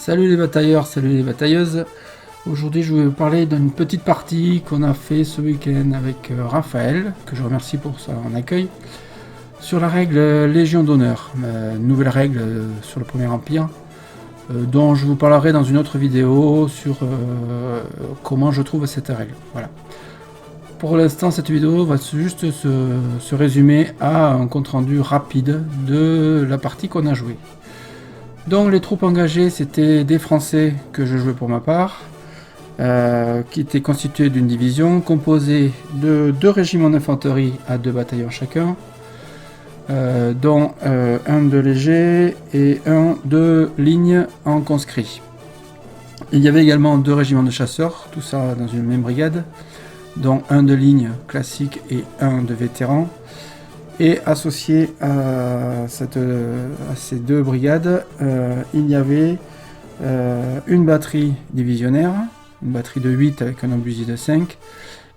Salut les batailleurs, salut les batailleuses. Aujourd'hui je vais vous parler d'une petite partie qu'on a fait ce week-end avec Raphaël, que je remercie pour son accueil, sur la règle Légion d'honneur, nouvelle règle sur le Premier Empire, dont je vous parlerai dans une autre vidéo sur comment je trouve cette règle. Voilà. Pour l'instant cette vidéo va juste se résumer à un compte rendu rapide de la partie qu'on a jouée. Donc les troupes engagées, c'était des Français que je jouais pour ma part, qui étaient constitués d'une division composée de 2 régiments d'infanterie à 2 bataillons chacun, dont un de léger et un de ligne en conscrit. Il y avait également 2 régiments de chasseurs, tout ça dans une même brigade, dont un de ligne classique et un de vétéran. Et associé à ces 2 brigades, il y avait une batterie divisionnaire, une batterie de 8 avec un obusier de 5,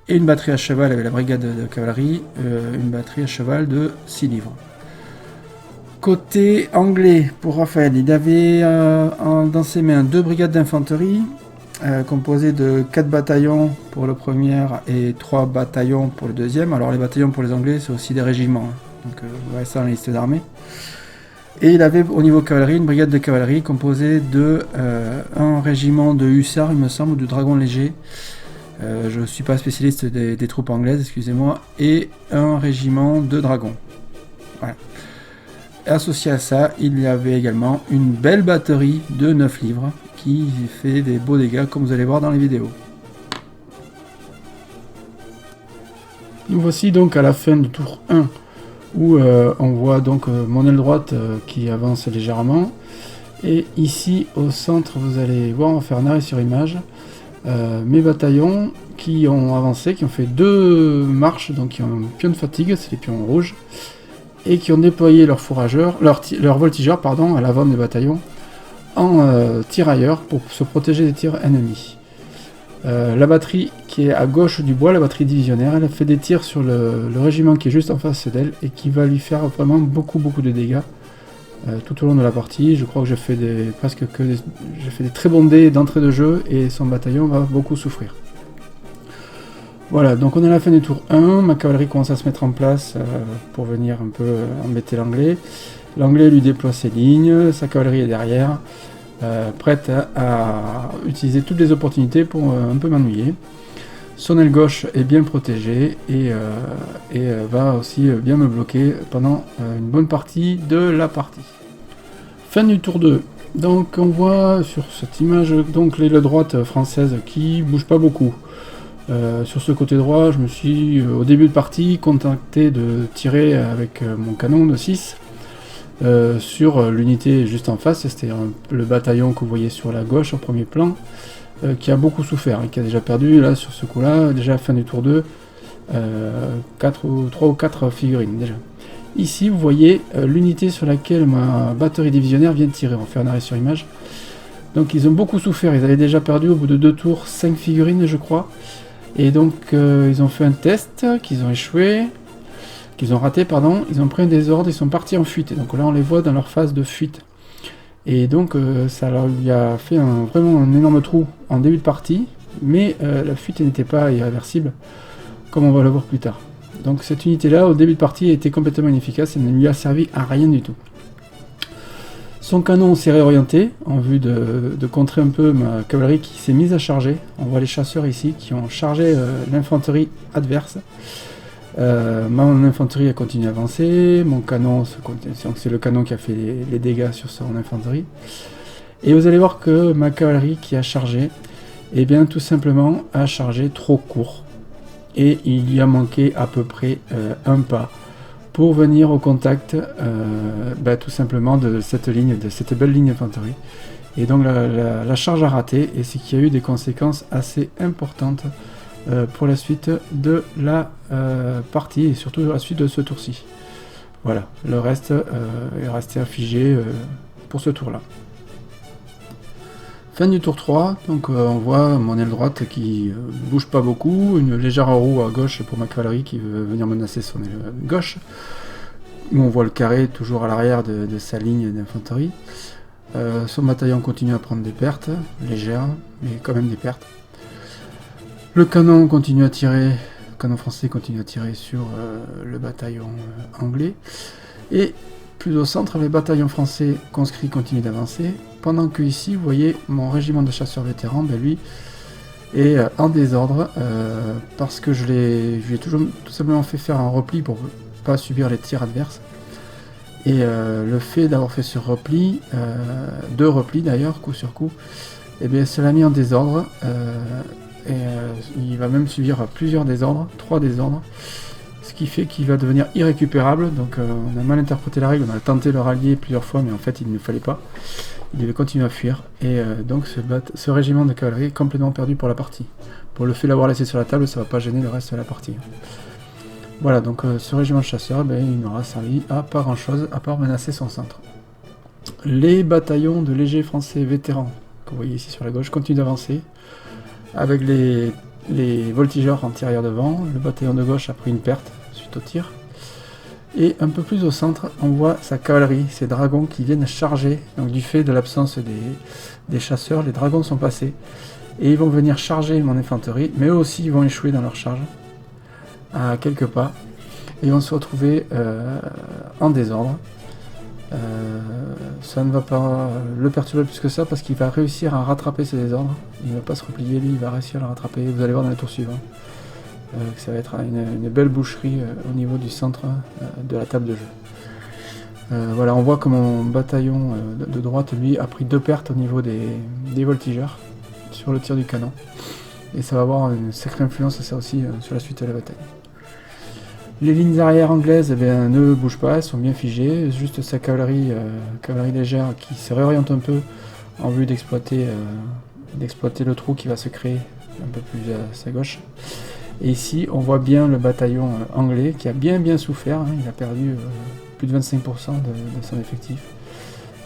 et une batterie à cheval avec la brigade de cavalerie, une batterie à cheval de 6 livres. Côté anglais, pour Raphaël, il avait dans ses mains 2 brigades d'infanterie, composées de 4 bataillons pour le premier et 3 bataillons pour le deuxième. Alors les bataillons pour les anglais, c'est aussi des régiments, donc vous verrez ça dans la liste d'armées. Et il avait au niveau cavalerie une brigade de cavalerie composée de un régiment de hussards, il me semble, ou de dragons légers. Je ne suis pas spécialiste des troupes anglaises, excusez-moi, et un régiment de dragons. Voilà. Et associé à ça, il y avait également une belle batterie de 9 livres qui fait des beaux dégâts comme vous allez voir dans les vidéos. Nous voici donc à la fin du tour 1 où on voit donc mon aile droite qui avance légèrement, et ici au centre vous allez voir, on va faire un arrêt sur image, mes bataillons qui ont avancé, qui ont fait 2 marches, donc qui ont un pion de fatigue, c'est les pions rouges, et qui ont déployé leurs fourrageurs, leurs voltigeurs pardon, à l'avant des bataillons en tirailleurs pour se protéger des tirs ennemis. La batterie qui est à gauche du bois, la batterie divisionnaire, elle a fait des tirs sur le régiment qui est juste en face d'elle et qui va lui faire vraiment beaucoup de dégâts tout au long de la partie. Je crois que j'ai fait des très bons dés d'entrée de jeu et son bataillon va beaucoup souffrir. Voilà, donc on est à la fin du tour 1, ma cavalerie commence à se mettre en place pour venir un peu embêter l'anglais. L'anglais lui déploie ses lignes, sa cavalerie est derrière, prête à utiliser toutes les opportunités pour un peu m'ennuyer. Son aile gauche est bien protégée et va aussi bien me bloquer pendant une bonne partie de la partie. Fin du tour 2. Donc on voit sur cette image donc l'aile droite française qui bouge pas beaucoup. Sur ce côté droit, je me suis au début de partie contenté de tirer avec mon canon de 6 sur l'unité juste en face, c'est-à-dire le bataillon que vous voyez sur la gauche au premier plan, qui a beaucoup souffert et qui a déjà perdu là sur ce coup-là, déjà à la fin du tour 2, 3 ou 4 figurines déjà. Ici vous voyez l'unité sur laquelle ma batterie divisionnaire vient de tirer, on va faire un arrêt sur image. Donc ils ont beaucoup souffert, ils avaient déjà perdu au bout de 2 tours 5 figurines je crois, et donc ils ont fait un test, qu'ils ont échoué, qu'ils ont raté, pardon, ils ont pris un désordre, ils sont partis en fuite, et donc là on les voit dans leur phase de fuite. Et donc ça leur lui a fait vraiment un énorme trou en début de partie, mais la fuite n'était pas irréversible, comme on va le voir plus tard. Donc cette unité-là, au début de partie, était complètement inefficace, et ne lui a servi à rien du tout. Son canon s'est réorienté, en vue de contrer un peu ma cavalerie qui s'est mise à charger. On voit les chasseurs ici, qui ont chargé l'infanterie adverse. Mon infanterie a continué à avancer, mon canon, c'est le canon qui a fait les dégâts sur son infanterie. Et vous allez voir que ma cavalerie qui a chargé, eh bien tout simplement a chargé trop court. Et il lui a manqué à peu près un pas pour venir au contact tout simplement de cette belle ligne d'infanterie. Et donc la charge a raté, et c'est qu'il y a eu des conséquences assez importantes pour la suite de la partie, et surtout la suite de ce tour-ci. Voilà, le reste est resté affigé pour ce tour-là. Fin du tour 3, donc on voit mon aile droite qui bouge pas beaucoup, une légère roue à gauche pour ma cavalerie qui veut venir menacer son aile gauche. On voit le carré toujours à l'arrière de sa ligne d'infanterie. Son bataillon continue à prendre des pertes, légères, mais quand même des pertes. Le canon continue à tirer, le canon français continue à tirer sur le bataillon anglais. Et plus au centre, les bataillons français conscrits continuent d'avancer. Pendant que ici, vous voyez, mon régiment de chasseurs vétérans, ben lui, est en désordre, parce que je lui ai tout simplement fait faire un repli pour pas subir les tirs adverses. Et le fait d'avoir fait ce repli, 2 replis d'ailleurs, coup sur coup, et bien ça l'a mis en désordre, il va même subir plusieurs désordres, 3 désordres, ce qui fait qu'il va devenir irrécupérable. Donc on a mal interprété la règle, on a tenté de le rallier plusieurs fois, mais en fait il ne fallait pas, il devait continuer à fuir, et donc ce régiment de cavalerie est complètement perdu pour la partie. Pour le fait d'avoir laissé sur la table, ça ne va pas gêner le reste de la partie. Voilà, donc ce régiment de chasseurs, ben, il n'aura servi à pas grand chose, à part menacer son centre. Les bataillons de légers français vétérans, que vous voyez ici sur la gauche, continuent d'avancer, avec les voltigeurs en tir arrière devant. Le bataillon de gauche a pris une perte suite au tir. Et un peu plus au centre, on voit sa cavalerie, ces dragons qui viennent charger. Donc du fait de l'absence des chasseurs, les dragons sont passés. Et ils vont venir charger mon infanterie, mais eux aussi ils vont échouer dans leur charge. À quelques pas, et on se retrouver en désordre. Ça ne va pas le perturber plus que ça, parce qu'il va réussir à rattraper ses désordres. Il ne va pas se replier, lui il va réussir à le rattraper. Vous allez voir dans les tours suivants que ça va être une belle boucherie au niveau du centre de la table de jeu. Voilà, on voit que mon bataillon de droite, lui, a pris 2 pertes au niveau des voltigeurs sur le tir du canon, et ça va avoir une sacrée influence, ça aussi, sur la suite de la bataille. Les lignes arrière anglaises, eh bien, ne bougent pas, elles sont bien figées. Juste sa cavalerie légère qui se réoriente un peu en vue d'exploiter le trou qui va se créer un peu plus à sa gauche. Et ici, on voit bien le bataillon anglais qui a bien souffert. Hein, il a perdu plus de 25% de son effectif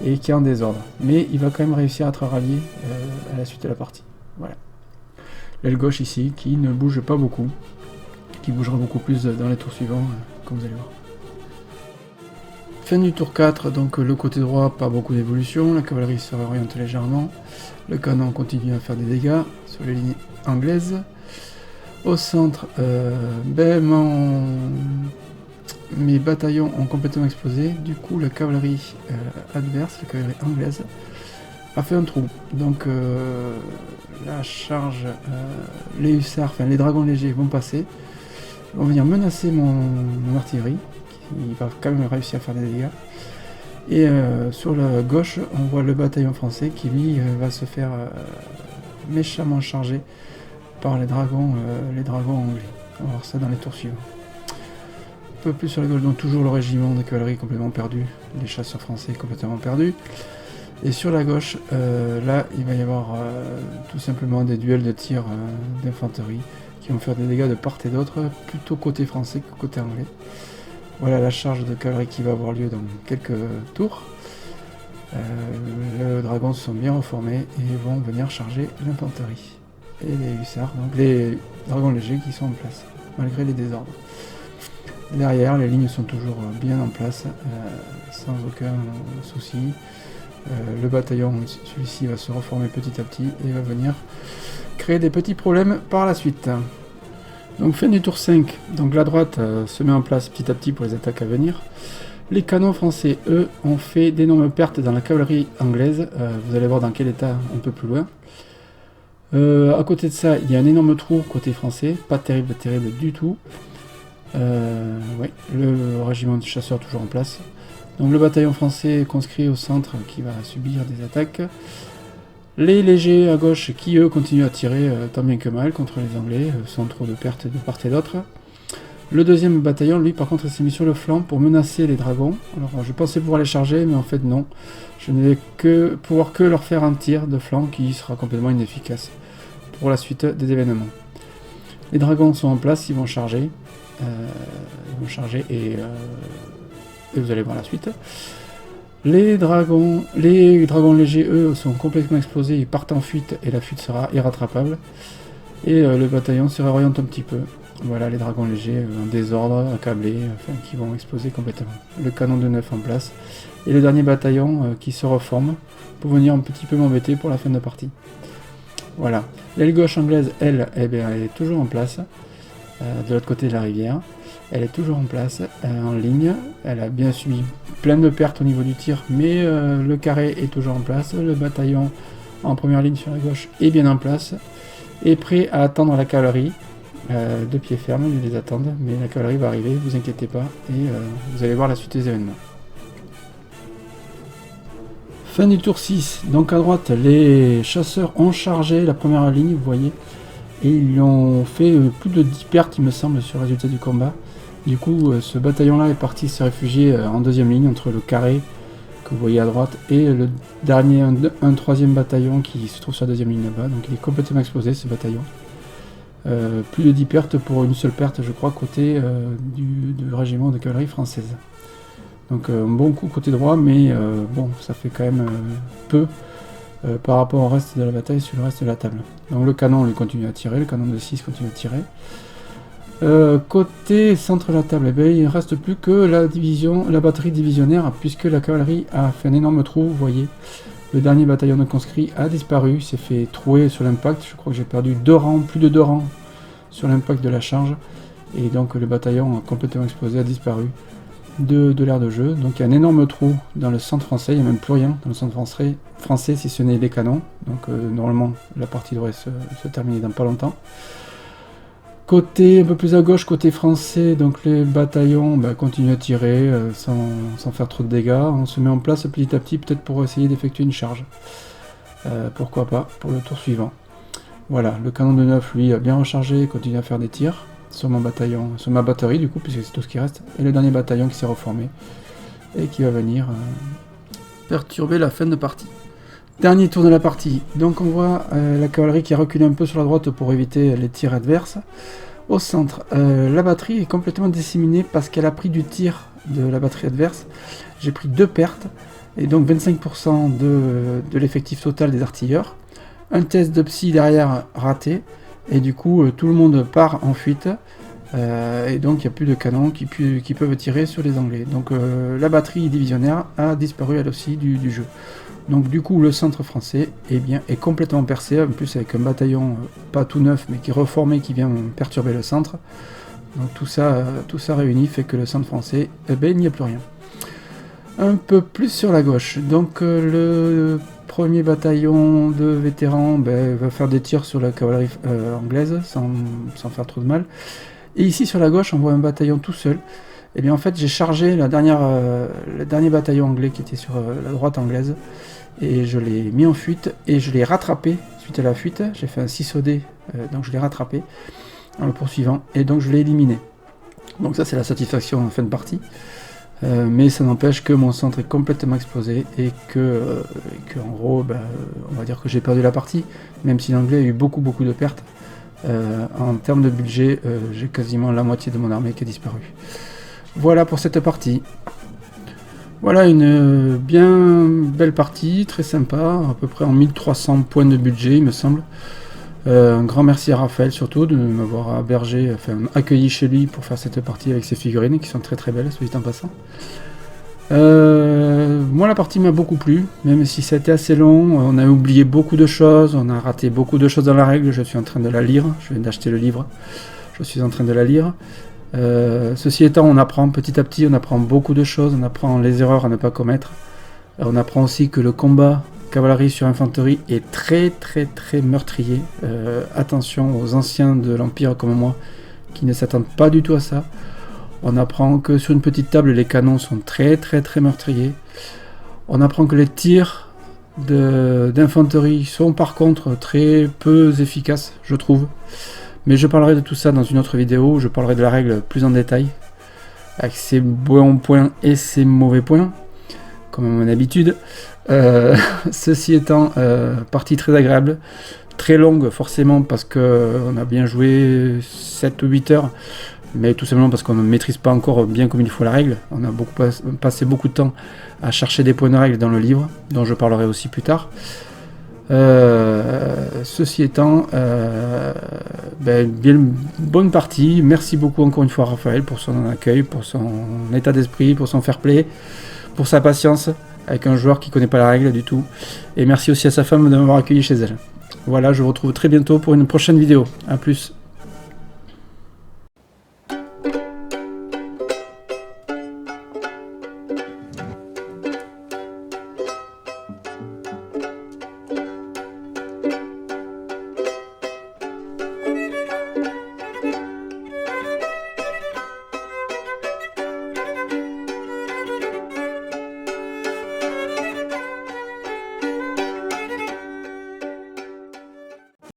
et qui est en désordre. Mais il va quand même réussir à être rallié à la suite de la partie. Voilà. L'aile gauche ici qui ne bouge pas beaucoup, qui bougera beaucoup plus dans les tours suivants, comme vous allez voir. Fin du tour 4, donc le côté droit, pas beaucoup d'évolution, la cavalerie se réoriente légèrement, le canon continue à faire des dégâts sur les lignes anglaises. Au centre, mes bataillons ont complètement explosé, du coup la cavalerie adverse, la cavalerie anglaise, a fait un trou. Donc la charge, les hussards, enfin les dragons légers vont passer, vont venir menacer mon artillerie, qui va quand même réussir à faire des dégâts. Et sur la gauche, on voit le bataillon français qui lui va se faire méchamment charger par les dragons anglais. On va voir ça dans les tours suivants. Un peu plus sur la gauche, donc toujours le régiment de cavalerie complètement perdu, les chasseurs français complètement perdus. Et sur la gauche, là, il va y avoir tout simplement des duels de tir d'infanterie qui vont faire des dégâts de part et d'autre, plutôt côté français que côté anglais. Voilà la charge de cavalerie qui va avoir lieu dans quelques tours. Les dragons se sont bien reformés et vont venir charger l'infanterie. Et les hussards, donc les dragons légers qui sont en place, malgré les désordres. Derrière, les lignes sont toujours bien en place, sans aucun souci. Le bataillon, celui-ci, va se reformer petit à petit et va venir créer des petits problèmes par la suite. Donc fin du tour 5, donc la droite se met en place petit à petit pour les attaques à venir. Les canons français, eux, ont fait d'énormes pertes dans la cavalerie anglaise. Vous allez voir dans quel état un peu plus loin. À côté de ça, il y a un énorme trou côté français, pas terrible du tout. Ouais, le régiment de chasseurs toujours en place. Donc le bataillon français conscrit au centre qui va subir des attaques. Les légers à gauche qui eux continuent à tirer tant bien que mal contre les Anglais, sans trop de pertes de part et d'autre. Le deuxième bataillon, lui par contre, s'est mis sur le flanc pour menacer les dragons. Alors je pensais pouvoir les charger, mais en fait non. Je ne vais pouvoir que leur faire un tir de flanc qui sera complètement inefficace pour la suite des événements. Les dragons sont en place, ils vont charger. Et vous allez voir la suite. Les dragons légers, eux, sont complètement explosés, ils partent en fuite et la fuite sera irrattrapable. Et le bataillon se réoriente un petit peu Voilà les dragons légers en désordre, accablés, enfin, qui vont exploser complètement. Le canon de 9 en place. Et le dernier bataillon qui se reforme pour venir un petit peu m'embêter pour la fin de la partie. Voilà. L'aile gauche anglaise, elle, eh bien, elle est toujours en place. De l'autre côté de la rivière. Elle est toujours en place, en ligne. Elle a bien subi plein de pertes au niveau du tir, mais le carré est toujours en place. Le bataillon en première ligne sur la gauche est bien en place. Et prêt à attendre la cavalerie. De pied ferme, ils les attendent, mais la cavalerie va arriver, vous inquiétez pas, et vous allez voir la suite des événements. Fin du tour 6, donc à droite, les chasseurs ont chargé la première ligne, vous voyez, et ils ont fait plus de 10 pertes, il me semble, sur le résultat du combat. Du coup, ce bataillon-là est parti se réfugier en deuxième ligne, entre le carré, que vous voyez à droite, et le dernier, un troisième bataillon qui se trouve sur la deuxième ligne là-bas, donc il est complètement explosé, ce bataillon. Plus de 10 pertes pour une seule perte, je crois, côté du régiment de cavalerie française. Donc un bon coup côté droit, mais bon, ça fait quand même peu par rapport au reste de la bataille sur le reste de la table. Donc le canon, lui, continue à tirer, le canon de 6 continue à tirer. Côté centre de la table, eh bien, il ne reste plus que la batterie divisionnaire, puisque la cavalerie a fait un énorme trou, vous voyez. Le dernier bataillon de conscrits a disparu, s'est fait trouer sur l'impact. Je crois que j'ai perdu 2 rangs, plus de 2 rangs sur l'impact de la charge. Et donc le bataillon a complètement explosé, a disparu de l'aire de jeu. Donc il y a un énorme trou dans le centre français, il n'y a même plus rien dans le centre français si ce n'est les canons. Donc normalement la partie devrait se terminer dans pas longtemps. Côté un peu plus à gauche, côté français, donc les bataillons continuent à tirer sans faire trop de dégâts. On se met en place petit à petit, peut-être pour essayer d'effectuer une charge. Pourquoi pas, pour le tour suivant. Voilà, le canon de 9, lui, a bien rechargé, continue à faire des tirs sur mon bataillon, sur ma batterie du coup, puisque c'est tout ce qui reste. Et le dernier bataillon qui s'est reformé et qui va venir perturber la fin de partie. Dernier tour de la partie, donc on voit la cavalerie qui a reculé un peu sur la droite pour éviter les tirs adverses. Au centre, la batterie est complètement disséminée parce qu'elle a pris du tir de la batterie adverse. J'ai pris 2 pertes, et donc 25% de l'effectif total des artilleurs. Un test de psy derrière raté, et du coup tout le monde part en fuite. Et donc il n'y a plus de canons qui peuvent tirer sur les Anglais. Donc la batterie divisionnaire a disparu elle aussi du jeu. Donc du coup le centre français est complètement percé, en plus avec un bataillon pas tout neuf mais qui est reformé, qui vient perturber le centre. Donc tout ça réuni fait que le centre français, il n'y a plus rien. Un peu plus sur la gauche, donc le premier bataillon de vétérans va faire des tirs sur la cavalerie anglaise sans faire trop de mal. Et ici sur la gauche on voit un bataillon tout seul. Et bien en fait j'ai chargé le dernier bataillon anglais qui était sur la droite anglaise, et je l'ai mis en fuite et je l'ai rattrapé suite à la fuite. J'ai fait un 6 OD, donc je l'ai rattrapé en le poursuivant, et donc je l'ai éliminé. Donc ça c'est la satisfaction en fin de partie, mais ça n'empêche que mon centre est complètement explosé et que en gros on va dire que j'ai perdu la partie, même si l'anglais a eu beaucoup de pertes. En termes de budget, j'ai quasiment la moitié de mon armée qui a disparu. Voilà pour cette partie. Voilà une bien belle partie, très sympa, à peu près en 1300 points de budget il me semble. Un grand merci à Raphaël surtout de m'avoir accueilli chez lui pour faire cette partie avec ses figurines qui sont très belles, soit dit en passant. Moi la partie m'a beaucoup plu, même si ça a été assez long, on a oublié beaucoup de choses, on a raté beaucoup de choses dans la règle, je suis en train de la lire, je viens d'acheter le livre, je suis en train de la lire. Ceci étant, on apprend petit à petit, on apprend beaucoup de choses, on apprend les erreurs à ne pas commettre. On apprend aussi que le combat cavalerie sur infanterie est très meurtrier. Attention aux anciens de l'Empire comme moi qui ne s'attendent pas du tout à ça. On apprend que sur une petite table les canons sont très meurtriers. On apprend que les tirs d'infanterie sont par contre très peu efficaces, je trouve. Mais je parlerai de tout ça dans une autre vidéo, je parlerai de la règle plus en détail, avec ses bons points et ses mauvais points, comme à mon habitude. Ceci étant, partie très agréable, très longue forcément parce qu'on a bien joué 7 ou 8 heures, mais tout simplement parce qu'on ne maîtrise pas encore bien comme il faut la règle. On a passé beaucoup de temps à chercher des points de règle dans le livre, dont je parlerai aussi plus tard. Ceci étant, bien bonne partie. Merci beaucoup encore une fois à Raphaël pour son accueil, pour son état d'esprit, pour son fair play, pour sa patience avec un joueur qui connaît pas la règle du tout. Et merci aussi à sa femme de m'avoir accueilli chez elle. Voilà, je vous retrouve très bientôt pour une prochaine vidéo. A plus.